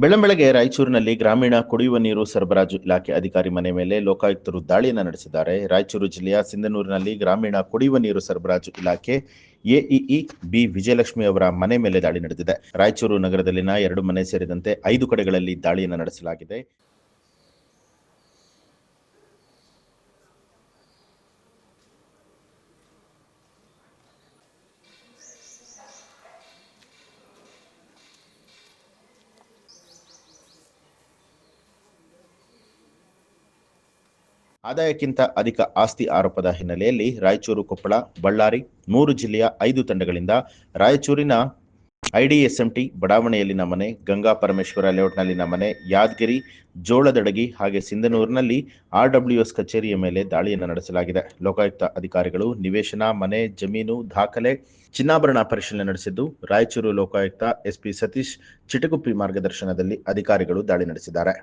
ಬೆಳ್ಳಂಬೆಳಗ್ಗೆ ರಾಯಚೂರಿನಲ್ಲಿ ಗ್ರಾಮೀಣ ಕುಡಿಯುವ ನೀರು ಸರಬರಾಜು ಇಲಾಖೆ ಅಧಿಕಾರಿ ಮನೆ ಮೇಲೆ ಲೋಕಾಯುಕ್ತರು ದಾಳಿಯನ್ನು ನಡೆಸಿದ್ದಾರೆ. ರಾಯಚೂರು ಜಿಲ್ಲೆಯ ಸಿಂಧನೂರಿನಲ್ಲಿ ಗ್ರಾಮೀಣ ಕುಡಿಯುವ ನೀರು ಸರಬರಾಜು ಇಲಾಖೆ ಎಇಇ ಬಿ ವಿಜಯಲಕ್ಷ್ಮಿ ಅವರ ಮನೆ ಮೇಲೆ ದಾಳಿ ನಡೆದಿದೆ. ರಾಯಚೂರು ನಗರದಲ್ಲಿನ 2 ಮನೆ ಸೇರಿದಂತೆ 5 ಕಡೆಗಳಲ್ಲಿ ದಾಳಿಯನ್ನು ನಡೆಸಲಾಗಿದೆ. ಆದಾಯಕ್ಕಿಂತ ಅಧಿಕ ಆಸ್ತಿ ಆರೋಪದ ಹಿನ್ನೆಲೆಯಲ್ಲಿ ರಾಯಚೂರು, ಕೊಪ್ಪಳ, ಬಳ್ಳಾರಿ 3 ಜಿಲ್ಲೆಯ 5 ತಂಡಗಳಿಂದ ರಾಯಚೂರಿನ ಐಡಿಎಸ್ಎಂಟಿ ಬಡಾವಣೆಯಲ್ಲಿನ ಮನೆ, ಗಂಗಾ ಪರಮೇಶ್ವರ ಲೇಔಟ್ನಲ್ಲಿನ ಮನೆ, ಯಾದಗಿರಿ, ಜೋಳದಡಗಿ ಹಾಗೆ ಸಿಂಧನೂರಿನಲ್ಲಿ ಆರ್ಡಬ್ಲ್ಯೂಎಸ್ ಕಚೇರಿಯ ಮೇಲೆ ದಾಳಿಯನ್ನು ನಡೆಸಲಾಗಿದೆ. ಲೋಕಾಯುಕ್ತ ಅಧಿಕಾರಿಗಳು ನಿವೇಶನ, ಮನೆ, ಜಮೀನು, ದಾಖಲೆ, ಚಿನ್ನಾಭರಣ ಪರಿಶೀಲನೆ ನಡೆಸಿದ್ದು, ರಾಯಚೂರು ಲೋಕಾಯುಕ್ತ ಎಸ್ಪಿ ಸತೀಶ್ ಚಿಟಗುಪ್ಪಿ ಮಾರ್ಗದರ್ಶನದಲ್ಲಿ ಅಧಿಕಾರಿಗಳು ದಾಳಿ ನಡೆಸಿದ್ದಾರೆ.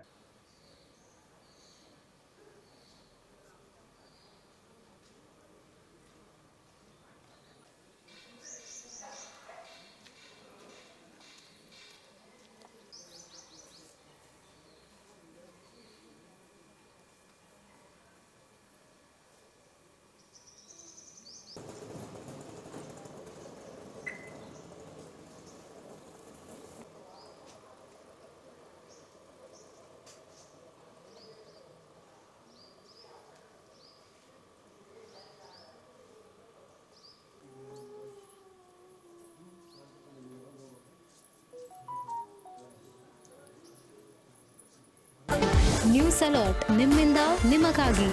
ನ್ಯೂಸ್ ಅಲರ್ಟ್ ನಿಮ್ಮಿಂದ ನಿಮಗಾಗಿ.